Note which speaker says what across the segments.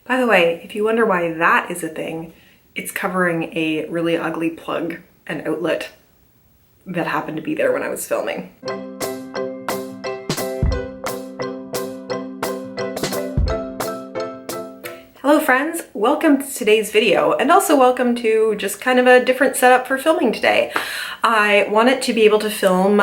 Speaker 1: By the way, if you wonder why that is a thing, it's covering a really ugly plug and outlet that happened to be there when I was filming. Hello friends, welcome to today's video, and also welcome to just kind of a different setup for filming today. I wanted to be able to film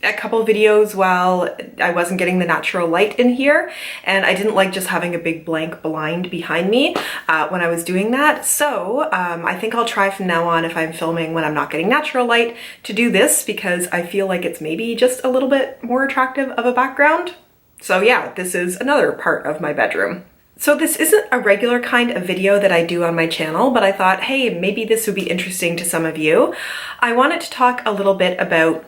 Speaker 1: a couple videos while I wasn't getting the natural light in here, and I didn't like just having a big blank blind behind me when I was doing that. So I think I'll try from now on, if I'm filming when I'm not getting natural light, to do this because I feel like it's maybe just a little bit more attractive of a background. So yeah, this is another part of my bedroom. So this isn't a regular kind of video that I do on my channel, but I thought, hey, maybe this would be interesting to some of you. I wanted to talk a little bit about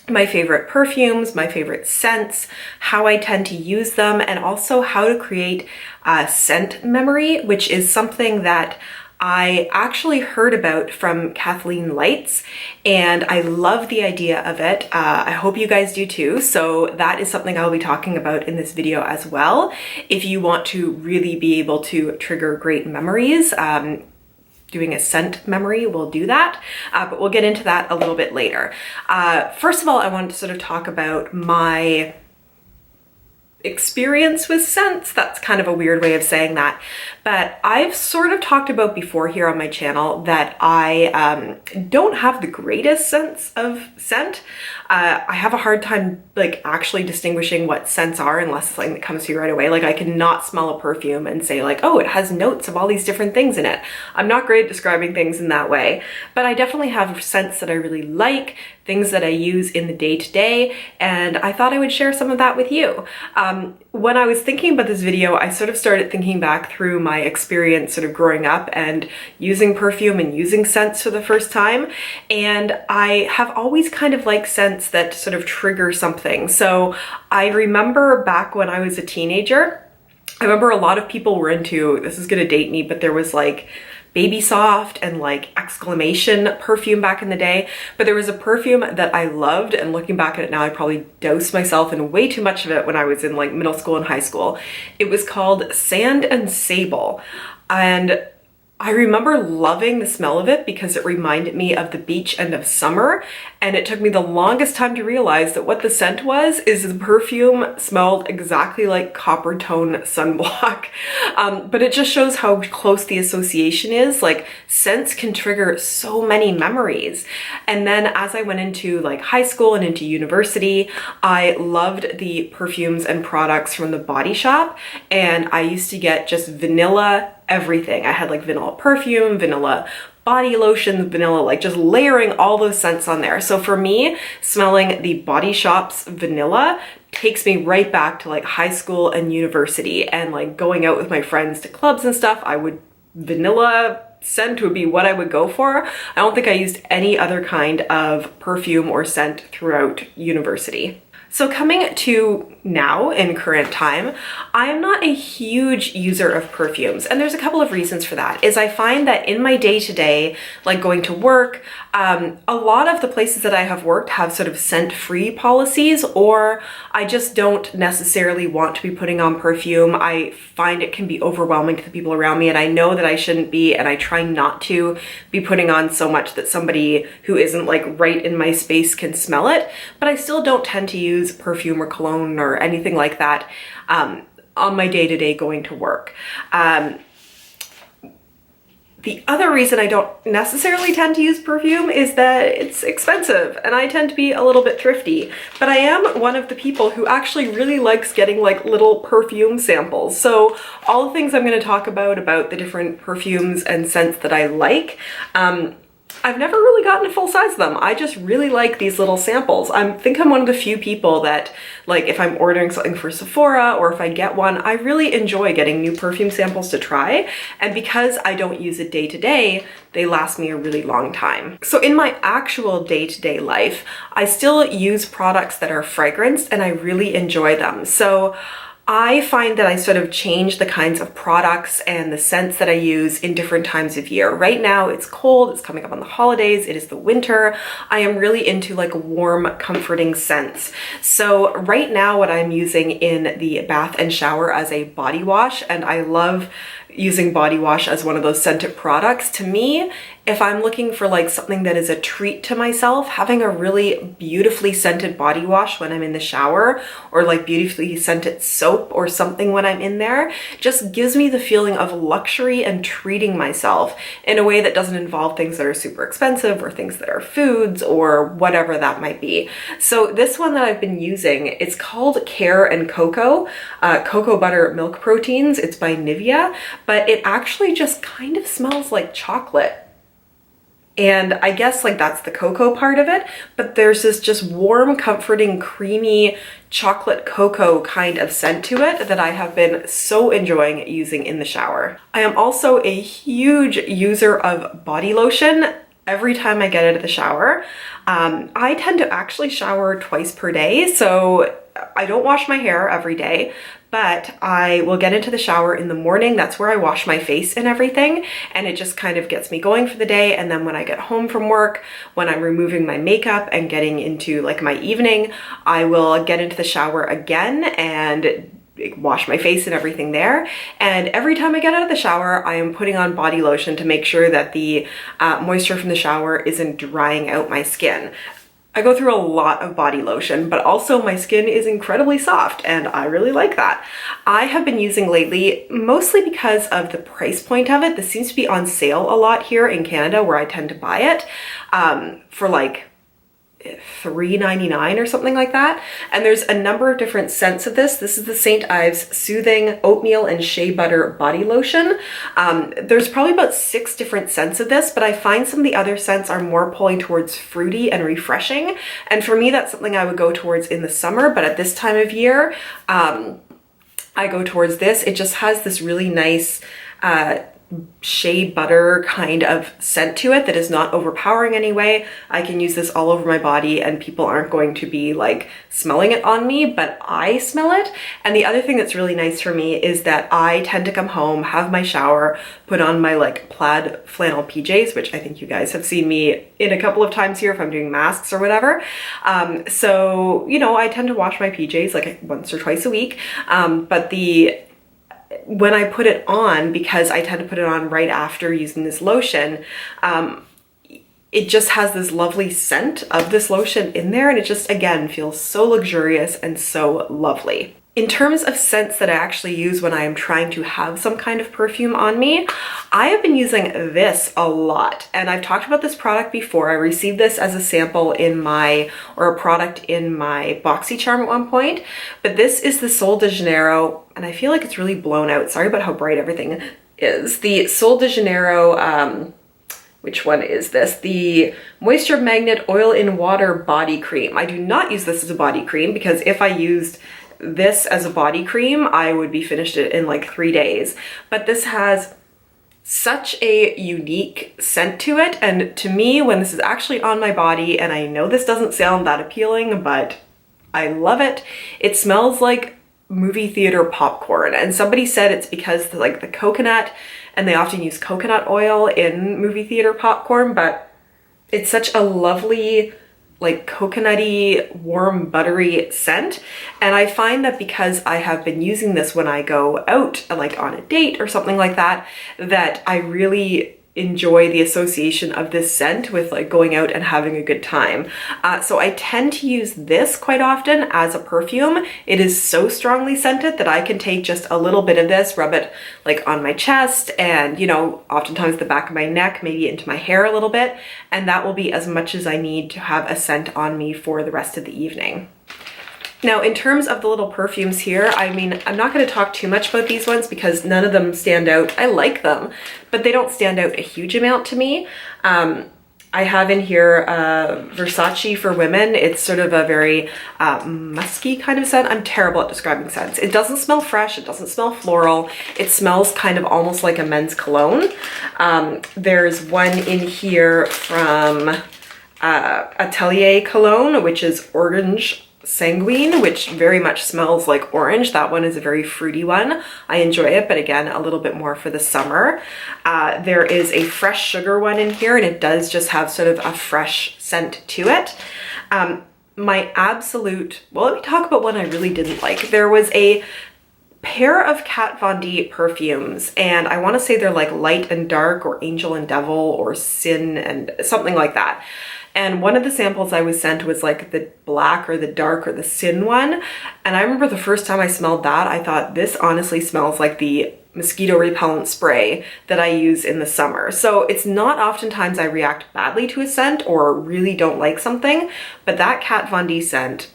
Speaker 1: my favorite perfumes, my favorite scents, how I tend to use them, and also how to create a scent memory, which is something that I actually heard about from Kathleen Lights, and I love the idea of it. I hope you guys do too. So that is something I'll be talking about in this video as well. If you want to really be able to trigger great memories, doing a scent memory will do that, but we'll get into that a little bit later. First of all, I wanted to sort of talk about my experience with scents. That's kind of a weird way of saying that, but I've sort of talked about before here on my channel that I don't have the greatest sense of scent. I have a hard time like actually distinguishing what scents are unless it's something that comes to you right away. Like I cannot smell a perfume and say like, oh, it has notes of all these different things in it. I'm not great at describing things in that way, but I definitely have scents that I really like, things that I use in the day-to-day, and I thought I would share some of that with you. When I was thinking about this video, I sort of started thinking back through my experience sort of growing up and using perfume and using scents for the first time, and I have always kind of liked scents that sort of trigger something. So I remember back when I was a teenager, I remember a lot of people were into, this is gonna date me, but there was like Baby Soft and like exclamation perfume back in the day, but there was a perfume that I loved, and looking back at it now, I probably dosed myself in way too much of it when I was in like middle school and high school. It was called Sand and Sable, and I remember loving the smell of it because it reminded me of the beach and of summer, and it took me the longest time to realize that what the scent was is the perfume smelled exactly like copper tone sunblock. But it just shows how close the association is. Like scents can trigger so many memories. And then as I went into like high school and into university, I loved the perfumes and products from the Body Shop, and I used to get just vanilla everything. I had like vanilla perfume, vanilla body lotion, vanilla, like just layering all those scents on there. So for me, smelling the Body Shop's vanilla takes me right back to like high school and university, and like going out with my friends to clubs and stuff, vanilla scent would be what I would go for. I don't think I used any other kind of perfume or scent throughout university. So coming to now in current time, I'm not a huge user of perfumes, and there's a couple of reasons for that. Is I find that in my day-to-day, like going to work, a lot of the places that I have worked have sort of scent-free policies, or I just don't necessarily want to be putting on perfume. I find it can be overwhelming to the people around me, and I know that I shouldn't be, and I try not to be putting on so much that somebody who isn't like right in my space can smell it, but I still don't tend to use perfume or cologne or anything like that on my day-to-day going to work. The other reason I don't necessarily tend to use perfume is that it's expensive, and I tend to be a little bit thrifty, but I am one of the people who actually really likes getting like little perfume samples. So all the things I'm going to talk about the different perfumes and scents that I like, I've never really gotten a full size of them. I just really like these little samples. I think I'm one of the few people that, like, if I'm ordering something for Sephora or if I get one, I really enjoy getting new perfume samples to try. And because I don't use it day to day, they last me a really long time. So in my actual day-to-day life, I still use products that are fragranced and I really enjoy them. So I find that I sort of change the kinds of products and the scents that I use in different times of year. Right now it's cold, it's coming up on the holidays, it is the winter. I am really into like warm, comforting scents. So right now what I'm using in the bath and shower as a body wash, and I love using body wash as one of those scented products. To me, if I'm looking for like something that is a treat to myself, having a really beautifully scented body wash when I'm in the shower, or like beautifully scented soap or something when I'm in there, just gives me the feeling of luxury and treating myself in a way that doesn't involve things that are super expensive or things that are foods or whatever that might be. So this one that I've been using, it's called Care and Cocoa, Cocoa Butter Milk Proteins. It's by Nivea, but it actually just kind of smells like chocolate. And I guess like that's the cocoa part of it, but there's this just warm, comforting, creamy chocolate cocoa kind of scent to it that I have been so enjoying using in the shower. I am also a huge user of body lotion. Every time I get out of the shower, I tend to actually shower twice per day, so I don't wash my hair every day, but I will get into the shower in the morning. That's where I wash my face and everything, and it just kind of gets me going for the day. And then when I get home from work, when I'm removing my makeup and getting into like my evening, I will get into the shower again and wash my face and everything there. And every time I get out of the shower, I am putting on body lotion to make sure that the moisture from the shower isn't drying out my skin. I go through a lot of body lotion, but also my skin is incredibly soft and I really like that. I have been using lately, mostly because of the price point of it. This seems to be on sale a lot here in Canada where I tend to buy it for like $3.99 or something like that. And there's a number of different scents of this. This is the St. Ives Soothing Oatmeal and Shea Butter Body Lotion. There's probably about 6 different scents of this, but I find some of the other scents are more pulling towards fruity and refreshing. And for me, that's something I would go towards in the summer, but at this time of year, I go towards this. It just has this really nice, shea butter kind of scent to it that is not overpowering anyway. I can use this all over my body and people aren't going to be like smelling it on me, but I smell it. And the other thing that's really nice for me is that I tend to come home, have my shower, put on my like plaid flannel PJs, which I think you guys have seen me in a couple of times here if I'm doing masks or whatever. So, you know, I tend to wash my PJs like once or twice a week. But when I put it on, because I tend to put it on right after using this lotion, it just has this lovely scent of this lotion in there, and it just, again, feels so luxurious and so lovely. In terms of scents that I actually use when I am trying to have some kind of perfume on me, I have been using this a lot. And I've talked about this product before. I received this as a sample or a product in my BoxyCharm at one point. But this is the Sol de Janeiro, and I feel like it's really blown out. Sorry about how bright everything is. The Sol de Janeiro, which one is this? The Moisture Magnet Oil in Water Body Cream. I do not use this as a body cream because if I used this as a body cream, I would be finished it in like 3 days. But this has such a unique scent to it, and to me, when this is actually on my body, and I know this doesn't sound that appealing, but I love it. It smells like movie theater popcorn, and somebody said it's because like the coconut, and they often use coconut oil in movie theater popcorn, but it's such a lovely, like coconutty, warm, buttery scent. And I find that because I have been using this when I go out, like on a date or something like that, that I really enjoy the association of this scent with like going out and having a good time. So I tend to use this quite often as a perfume. It is so strongly scented that I can take just a little bit of this, rub it like on my chest and, you know, oftentimes the back of my neck, maybe into my hair a little bit, and that will be as much as I need to have a scent on me for the rest of the evening. Now, in terms of the little perfumes here, I mean, I'm not going to talk too much about these ones because none of them stand out. I like them, but they don't stand out a huge amount to me. I have in here Versace for women. It's sort of a very musky kind of scent. I'm terrible at describing scents. It doesn't smell fresh. It doesn't smell floral. It smells kind of almost like a men's cologne. There's one in here from Atelier Cologne, which is orange Sanguine, which very much smells like orange. That one is a very fruity one. I enjoy it, but again, a little bit more for the summer. There is a fresh sugar one in here, and it does just have sort of a fresh scent to it. My absolute, well, let me talk about one I really didn't like. There was a pair of Kat Von D perfumes, and I want to say they're like Light and Dark or Angel and Devil or Sin and something like that. And one of the samples I was sent was like the black or the dark or the Sin one. And I remember the first time I smelled that, I thought this honestly smells like the mosquito repellent spray that I use in the summer. So it's not oftentimes I react badly to a scent or really don't like something, but that Kat Von D scent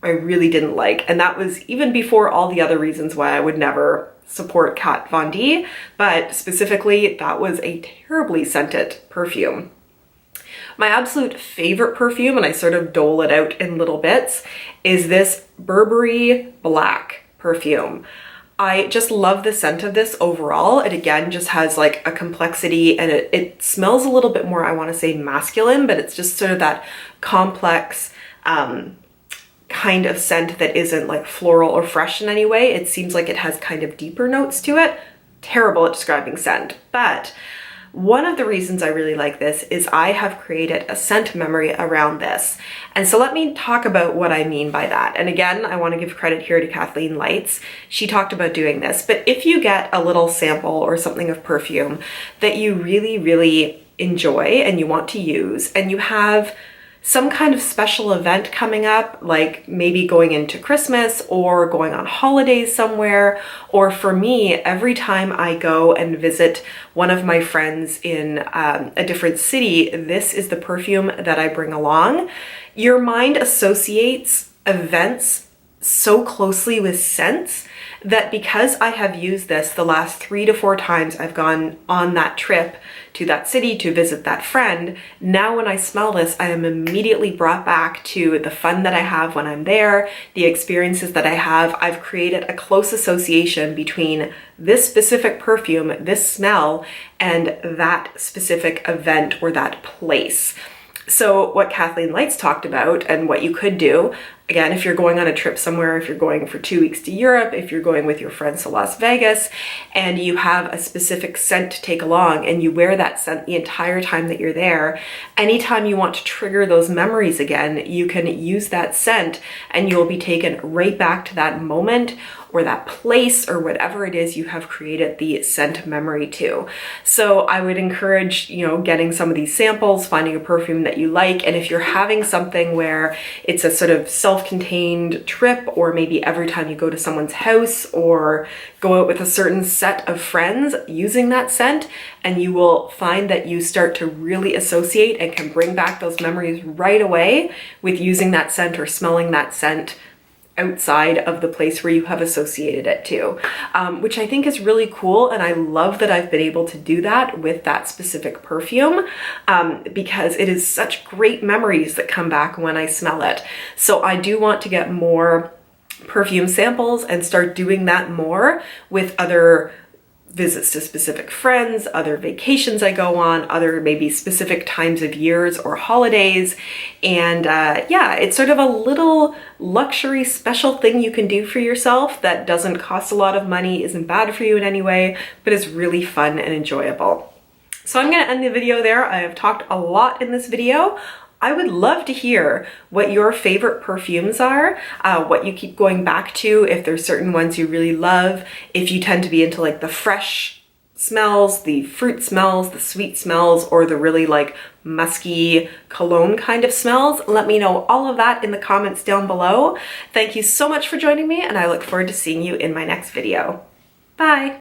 Speaker 1: I really didn't like. And that was even before all the other reasons why I would never support Kat Von D, but specifically that was a terribly scented perfume. My absolute favorite perfume, and I sort of dole it out in little bits, is this Burberry Black perfume. I just love the scent of this overall. It again just has like a complexity, and it smells a little bit more, I want to say masculine, but it's just sort of that complex kind of scent that isn't like floral or fresh in any way. It seems like it has kind of deeper notes to it. Terrible at describing scent, but one of the reasons I really like this is I have created a scent memory around this. And so let me talk about what I mean by that. And again, I want to give credit here to Kathleen Lights. She talked about doing this, but if you get a little sample or something of perfume that you really, really enjoy and you want to use, and you have some kind of special event coming up, like maybe going into Christmas or going on holidays somewhere, or for me, every time I go and visit one of my friends in a different city, this is the perfume that I bring along. Your mind associates events so closely with scents that because I have used this the last 3 to 4 times I've gone on that trip to that city to visit that friend, now when I smell this, I am immediately brought back to the fun that I have when I'm there, the experiences that I have. I've created a close association between this specific perfume, this smell, and that specific event or that place. So what Kathleen Lights talked about and what you could do, again, if you're going on a trip somewhere, if you're going for 2 weeks to Europe, if you're going with your friends to Las Vegas, and you have a specific scent to take along and you wear that scent the entire time that you're there, anytime you want to trigger those memories again, you can use that scent and you'll be taken right back to that moment or that place or whatever it is you have created the scent memory to. So I would encourage, getting some of these samples, finding a perfume that you like, and if you're having something where it's a sort of self-contained trip, or maybe every time you go to someone's house or go out with a certain set of friends using that scent, and you will find that you start to really associate and can bring back those memories right away with using that scent or smelling that scent outside of the place where you have associated it to, which I think is really cool. And I love that I've been able to do that with that specific perfume because it is such great memories that come back when I smell it. So I do want to get more perfume samples and start doing that more with other visits to specific friends, other vacations I go on, other maybe specific times of years or holidays. And yeah, it's sort of a little luxury special thing you can do for yourself that doesn't cost a lot of money, isn't bad for you in any way, but is really fun and enjoyable. So I'm going to end the video there. I have talked a lot in this video. I would love to hear what your favorite perfumes are, what you keep going back to, if there's certain ones you really love, if you tend to be into like the fresh smells, the fruit smells, the sweet smells, or the really like musky cologne kind of smells. Let me know all of that in the comments down below. Thank you so much for joining me, and I look forward to seeing you in my next video. Bye!